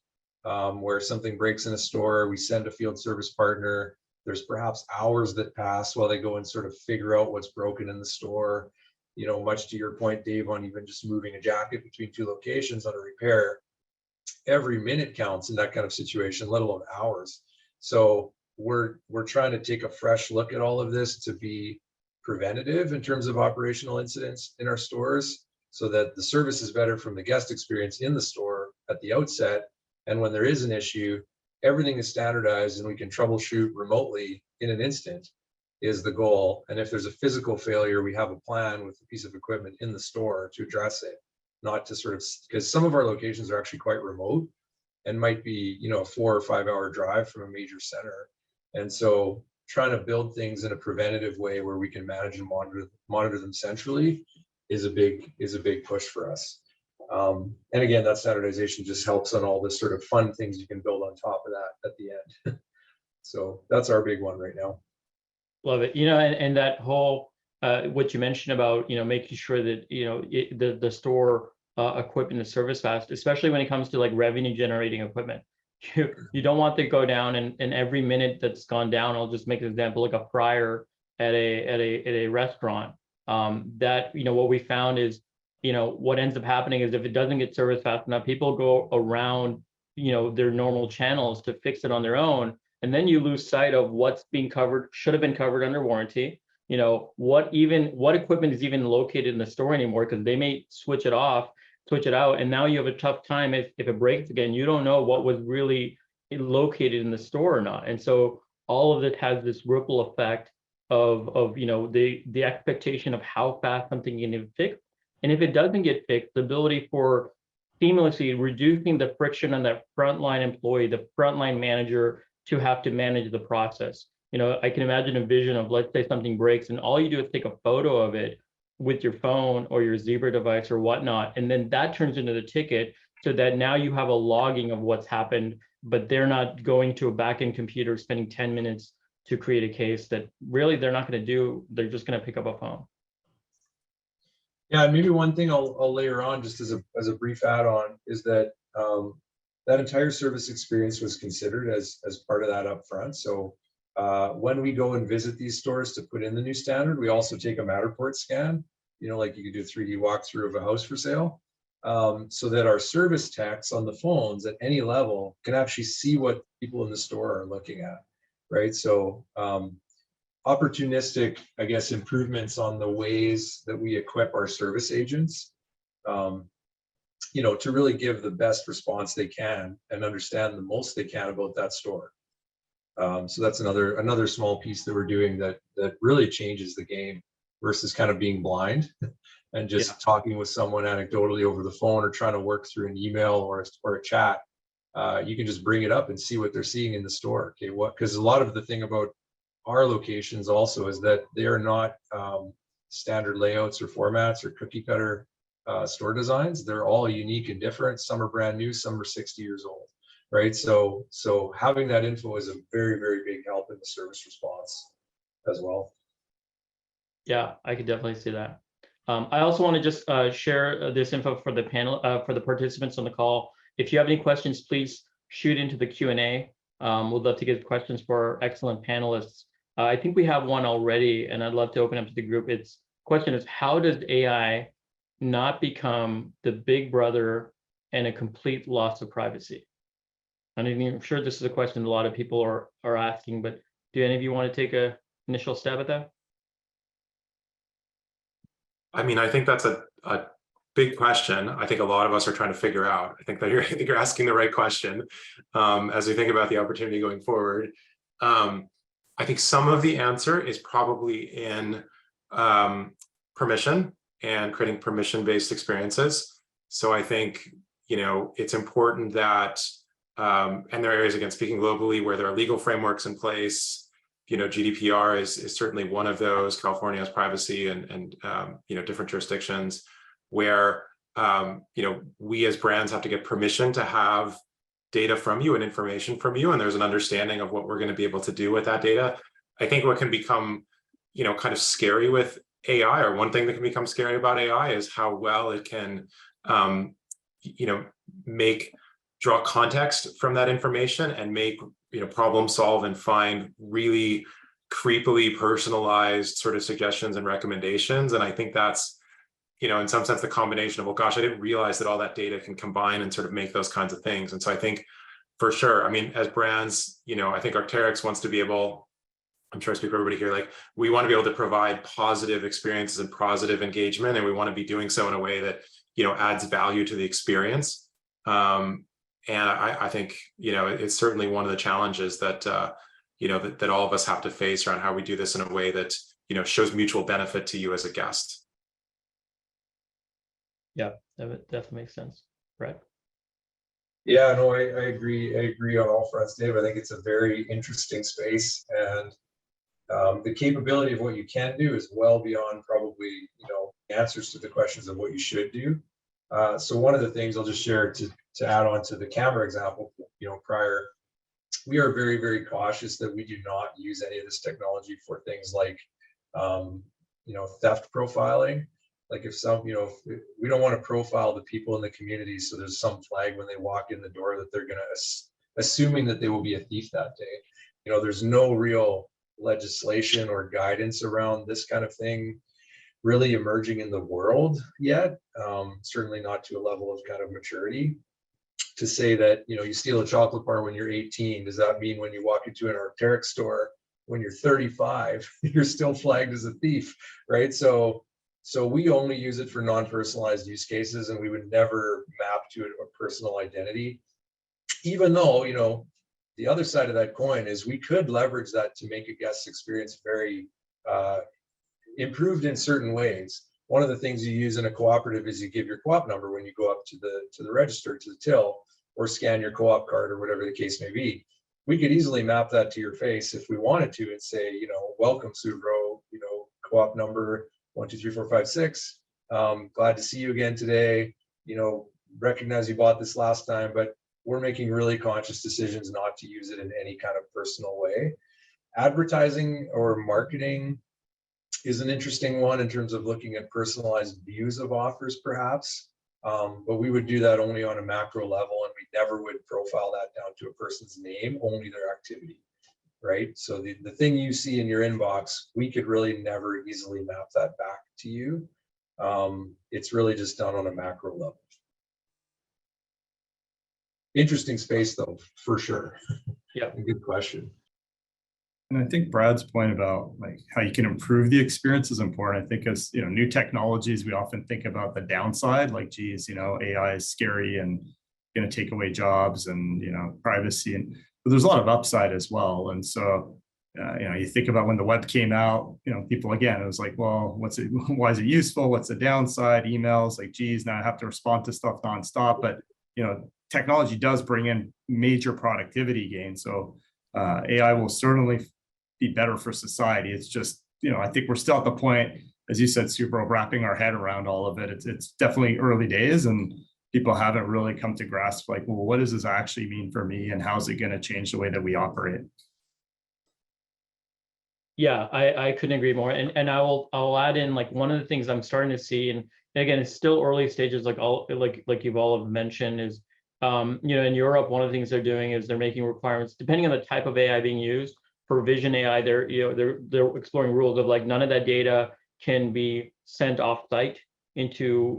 where something breaks in a store, we send a field service partner. There's perhaps hours that pass while they go and sort of figure out what's broken in the store. Much to your point, Dave, on even just moving a jacket between two locations on a repair, every minute counts in that kind of situation, let alone hours. So we're trying to take a fresh look at all of this to be preventative in terms of operational incidents in our stores, so that the service is better from the guest experience in the store at the outset. And when there is an issue, everything is standardized and we can troubleshoot remotely in an instant is the goal. And if there's a physical failure, we have a plan with a piece of equipment in the store to address it, not to sort of, because some of our locations are actually quite remote and might be, a 4 or 5 hour drive from a major center. And so trying to build things in a preventative way where we can manage and monitor them centrally is a big push for us. And again, that standardization just helps on all the sort of fun things you can build on top of that at the end. So that's our big one right now. Love it. And that whole what you mentioned about making sure that the store equipment is service fast, especially when it comes to like revenue generating equipment. You don't want to go down and every minute that's gone down, I'll just make an example, like a fryer at a restaurant. That what we found is what ends up happening is if it doesn't get serviced fast enough, people go around their normal channels to fix it on their own. And then you lose sight of what's being covered, should have been covered under warranty. you know, what equipment is even located in the store anymore, because they may switch it out, and now you have a tough time if it breaks again. You don't know what was really located in the store or not. And so all of it has this ripple effect of you know, the expectation of how fast something can get fixed. And if it doesn't get fixed, the ability for seamlessly reducing the friction on that frontline employee, the frontline manager, to have to manage the process. You know, I can imagine a vision of, let's say something breaks and all you do is take a photo of it with your phone or your Zebra device or whatnot, and then that turns into the ticket, so that now you have a logging of what's happened, but they're not going to a backend computer spending 10 minutes to create a case that really they're not going to do. They're just going to pick up a phone. Yeah, and maybe one thing I'll layer on just as a brief add-on is that that entire service experience was considered as part of that upfront. So when we go and visit these stores to put in the new standard, we also take a Matterport scan, you know, like you could do a 3D walkthrough of a house for sale, so that our service techs on the phones at any level can actually see what people in the store are looking at, right? So opportunistic, I guess, improvements on the ways that we equip our service agents, you know, to really give the best response they can and understand the most they can about that store. So that's another small piece that we're doing that really changes the game versus kind of being blind and just talking with someone anecdotally over the phone or trying to work through an email or a chat. You can just bring it up and see what they're seeing in the store. Okay, because a lot of the thing about our locations also is that they are not standard layouts or formats or cookie cutter store designs. They're all unique and different. Some are brand new, some are 60 years old, right? So having that info is a very, very big help in the service response as well. Yeah, I could definitely see that. I also want to just share this info for the panel, for the participants on the call. If you have any questions, please shoot into the Q&A. We'd love to get questions for our excellent panelists. I think we have one already, and I'd love to open up to the group. Question is, how does AI not become the big brother and a complete loss of privacy? I'm sure this is a question a lot of people are asking, but do any of you want to take an initial stab at that? I mean, I think that's a big question. I think a lot of us are trying to figure out. I think that you're asking the right question as we think about the opportunity going forward. I think some of the answer is probably in permission and creating permission-based experiences. So I think, you know, it's important that, and there are areas, again, speaking globally, where there are legal frameworks in place. You know, GDPR is certainly one of those. California has privacy and you know, different jurisdictions where, you know, we as brands have to get permission to have data from you and information from you, and there's an understanding of what we're going to be able to do with that data. I think what can become, you know, kind of scary with AI, or one thing that can become scary about AI, is how well it can, you know, draw context from that information and make, you know, problem solve and find really creepily personalized sort of suggestions and recommendations. And I think that's, you know, in some sense, the combination of, well, gosh, I didn't realize that all that data can combine and sort of make those kinds of things. And so I think for sure, I mean, as brands, you know, I think Arc'teryx wants to be able, I'm sure I speak for everybody here, like, we want to be able to provide positive experiences and positive engagement, and we want to be doing so in a way that, you know, adds value to the experience. And I think, you know, it's certainly one of the challenges that, you know, that all of us have to face around how we do this in a way that, you know, shows mutual benefit to you as a guest. Yeah, that definitely makes sense. Right. Yeah, no, I agree. I agree on all fronts, Dave. I think it's a very interesting space, and the capability of what you can do is well beyond probably, you know, answers to the questions of what you should do. So one of the things I'll just share to add on to the camera example, you know, prior, we are very, very cautious that we do not use any of this technology for things like, you know, theft profiling. Like if some, you know, if we don't want to profile the people in the community, so there's some flag when they walk in the door that they're going to, assuming that they will be a thief that day. You know, there's no real legislation or guidance around this kind of thing really emerging in the world yet. Certainly not to a level of kind of maturity to say that, you know, you steal a chocolate bar when you're 18. Does that mean when you walk into an Arc'teryx store when you're 35, you're still flagged as a thief, right? So we only use it for non-personalized use cases, and we would never map to a personal identity. Even though, you know, the other side of that coin is we could leverage that to make a guest experience very improved in certain ways. One of the things you use in a cooperative is you give your co-op number when you go up to the register, to the till, or scan your co-op card, or whatever the case may be. We could easily map that to your face if we wanted to, and say, you know, welcome Suvro, you know, co-op number 123456. Glad to see you again today. You know, recognize you bought this last time, but we're making really conscious decisions not to use it in any kind of personal way. Advertising or marketing is an interesting one in terms of looking at personalized views of offers, perhaps. But we would do that only on a macro level, and we never would profile that down to a person's name, only their activity, right? So the thing you see in your inbox, we could really never easily map that back to you. It's really just done on a macro level. Interesting space though, for sure. Yeah. Good question. And I think Brad's point about like how you can improve the experience is important. I think as, you know, new technologies, we often think about the downside, like, geez, you know, AI is scary and going to take away jobs and, you know, privacy. But there's a lot of upside as well. And so, you know, you think about when the web came out, you know, people, again, it was like, well, why is it useful? What's the downside? Emails, like, geez, now I have to respond to stuff nonstop. But, you know, technology does bring in major productivity gains. So AI will certainly be better for society. It's just, you know, I think we're still at the point, as you said, Suvro, wrapping our head around all of it. It's definitely early days, and people haven't really come to grasp, like, well, what does this actually mean for me, and how's it going to change the way that we operate? Yeah, I couldn't agree more. And I'll add in, like, one of the things I'm starting to see, and again, it's still early stages, like you've all have mentioned, is you know, in Europe, one of the things they're doing is they're making requirements depending on the type of AI being used. For vision AI, they're exploring rules of, like, none of that data can be sent off site into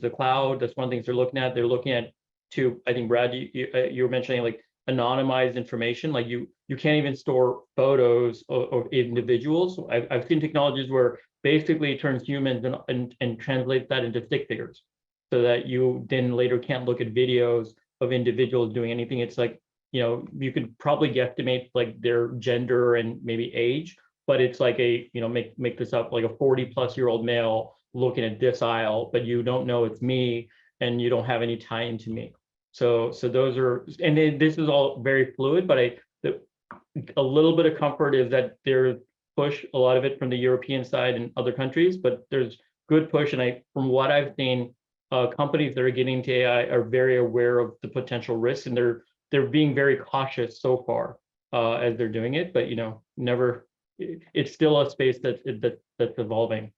the cloud. That's one of the things they're looking at. They're looking at, I think, Brad, you were mentioning, like, anonymized information. Like, you can't even store photos of individuals. I've seen technologies where basically it turns humans and translates that into stick figures, so that you then later can't look at videos of individuals doing anything. It's like, you know, you could probably guesstimate, like, their gender and maybe age, but it's like a, you know, make this up, like a 40-plus-year-old male looking at this aisle, but you don't know it's me, and you don't have any tie into me. So those are, and this is all very fluid, but a little bit of comfort is that there's push, a lot of it from the European side and other countries, but there's good push. And from what I've seen, companies that are getting into AI are very aware of the potential risks, and they're being very cautious so far as they're doing it. But, you know, it's still a space that's evolving.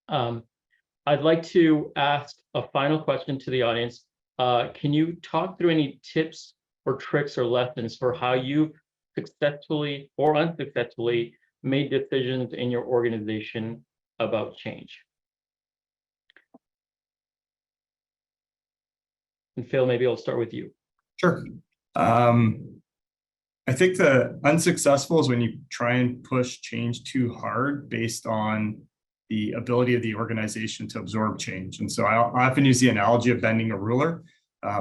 I'd like to ask a final question to the audience. Can you talk through any tips or tricks or lessons for how you successfully or unsuccessfully made decisions in your organization about change? And Phil, maybe I'll start with you. Sure. I think the unsuccessful is when you try and push change too hard based on the ability of the organization to absorb change. And so I often use the analogy of bending a ruler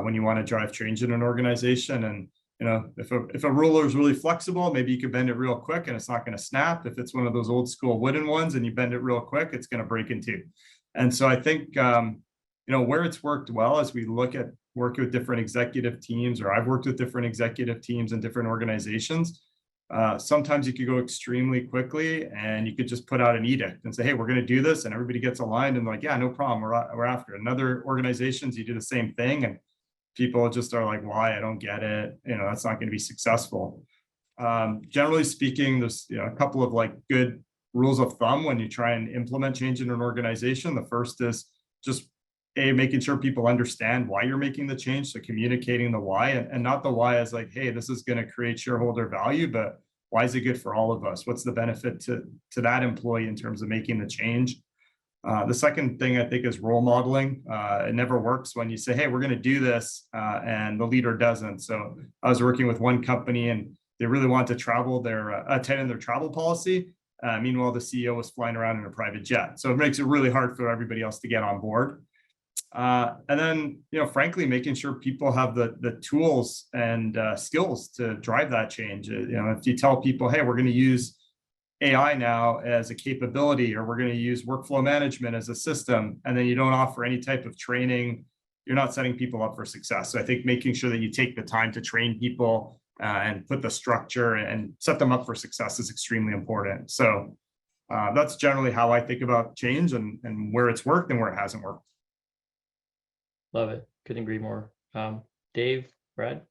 when you want to drive change in an organization. And, you know, if a ruler is really flexible, maybe you could bend it real quick and it's not going to snap. If it's one of those old school wooden ones and you bend it real quick, it's going to break in two. And so I think, you know, where it's worked well as we look at working with different executive teams, or I've worked with different executive teams in different organizations. Sometimes you could go extremely quickly and you could just put out an edict and say, hey, we're going to do this. And everybody gets aligned and like, yeah, no problem. We're after it. In other organizations, you do the same thing. And people just are like, why? I don't get it. You know, that's not going to be successful. Generally speaking, there's, you know, a couple of like good rules of thumb when you try and implement change in an organization. The first is just making sure people understand why you're making the change. So communicating the why, and not the why as like, hey, this is going to create shareholder value, but why is it good for all of us? What's the benefit to that employee in terms of making the change? The second thing I think is role modeling. It never works when you say, hey, we're going to do this, and the leader doesn't. So I was working with one company and they really want to travel attend their travel policy. Meanwhile, the CEO was flying around in a private jet. So it makes it really hard for everybody else to get on board. And then, frankly, making sure people have the tools and skills to drive that change. If you tell people, hey, we're going to use AI now as a capability, or we're going to use workflow management as a system, and then you don't offer any type of training, you're not setting people up for success. So I think making sure that you take the time to train people and put the structure and set them up for success is extremely important. So that's generally how I think about change and where it's worked and where it hasn't worked. Love it. Couldn't agree more. Dave, Brad?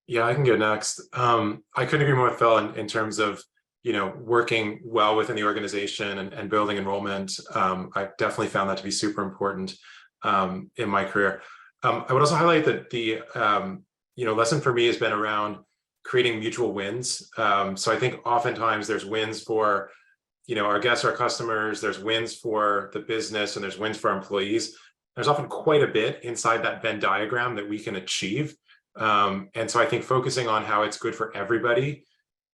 Yeah, I can go next. I couldn't agree more with Phil in terms of, working well within the organization and building enrollment. I've definitely found that to be super important in my career. I would also highlight that the lesson for me has been around creating mutual wins. So I think oftentimes there's wins for, our guests, our customers, there's wins for the business, and there's wins for our employees. There's often quite a bit inside that Venn diagram that we can achieve. And so I think focusing on how it's good for everybody,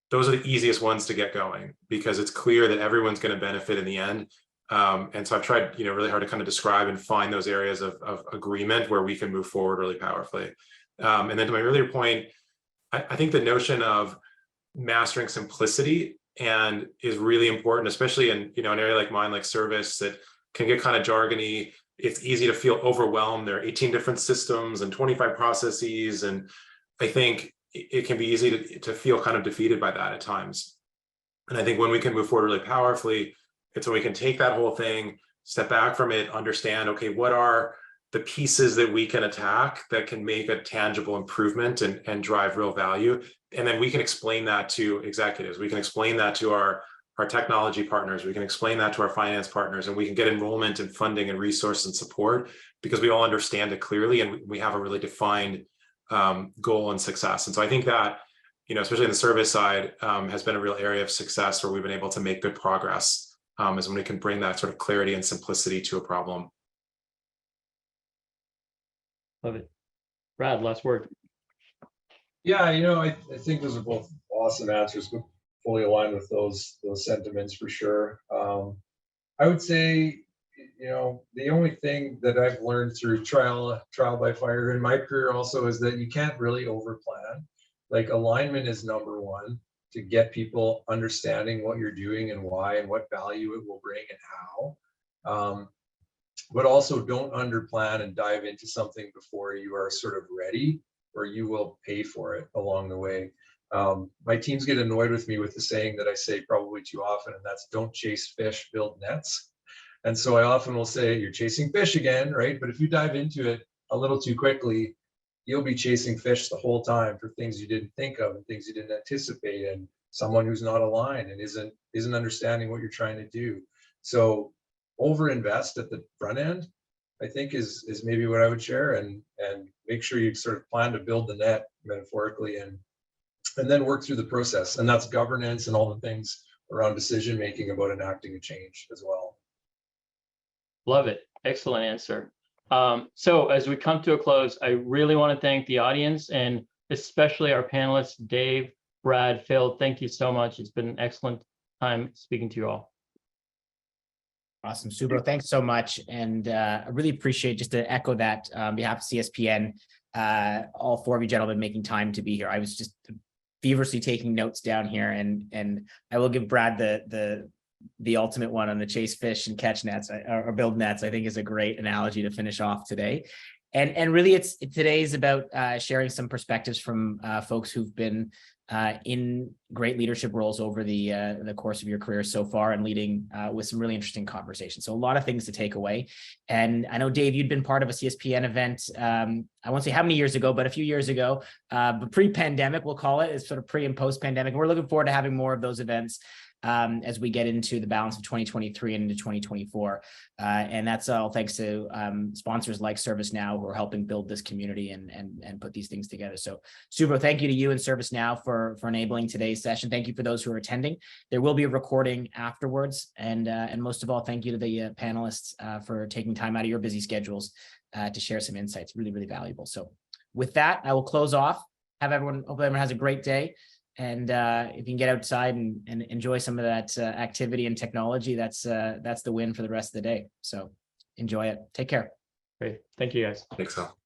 those are the easiest ones to get going, because it's clear that everyone's going to benefit in the end. And so I've tried, really hard to kind of describe and find those areas of agreement where we can move forward really powerfully. And then to my earlier point, I think the notion of mastering simplicity and is really important, especially in, an area like mine, like service, that can get kind of jargony. It's easy to feel overwhelmed. There are 18 different systems and 25 processes. And I think it can be easy to feel kind of defeated by that at times. And I think when we can move forward really powerfully, it's when we can take that whole thing, step back from it, understand, okay, what are the pieces that we can attack that can make a tangible improvement and drive real value. And then we can explain that to executives. We can explain that to our technology partners. We can explain that to our finance partners, and we can get enrollment and funding and resource and support because we all understand it clearly and we have a really defined goal and success. And so I think that, especially in the service side, has been a real area of success where we've been able to make good progress is when we can bring that sort of clarity and simplicity to a problem. Love it. Brad, last word. Yeah, I think those are both awesome answers. Fully aligned with those sentiments for sure. I would say, the only thing that I've learned through trial by fire in my career also is that you can't really overplan. Like, alignment is number one to get people understanding what you're doing and why and what value it will bring and how. But also don't underplan and dive into something before you are sort of ready, or you will pay for it along the way. My teams get annoyed with me with the saying that I say probably too often, and that's don't chase fish, build nets. And so I often will say, you're chasing fish again, right? But if you dive into it a little too quickly, you'll be chasing fish the whole time for things you didn't think of and things you didn't anticipate, and someone who's not aligned and isn't understanding what you're trying to do. So overinvest at the front end, I think is maybe what I would share, and make sure you sort of plan to build the net metaphorically, and then work through the process. And that's governance and all the things around decision making about enacting a change as well. Love it. Excellent answer. So as we come to a close, I really want to thank the audience and especially our panelists, Dave, Brad, Phil. Thank you so much. It's been an excellent time speaking to you all. Awesome, Suvro. Thanks so much. And I really appreciate, just to echo that on behalf of CSPN, all four of you gentlemen making time to be here. I was just feverishly taking notes down here, and I will give Brad the ultimate one on the chase fish and catch nets or build nets. I think is a great analogy to finish off today. And really, today's about sharing some perspectives from folks who've been in great leadership roles over the course of your career so far, and leading with some really interesting conversations. So a lot of things to take away. And I know, Dave, you'd been part of a CSPN event, I won't say how many years ago, but a few years ago, but pre-pandemic, we'll call it. It's sort of pre and post-pandemic. We're looking forward to having more of those events as we get into the balance of 2023 and into 2024. And that's all thanks to sponsors like ServiceNow, who are helping build this community and put these things together. So Suvro, thank you to you and ServiceNow for enabling today's session. Thank you for those who are attending. There will be a recording afterwards. And most of all, thank you to the panelists for taking time out of your busy schedules to share some insights. Really, really valuable. So with that, I will close off. hope everyone has a great day. And if you can get outside and enjoy some of that activity and technology, that's the win for the rest of the day. So enjoy it. Take care. Great. Thank you, guys. Thanks, Al.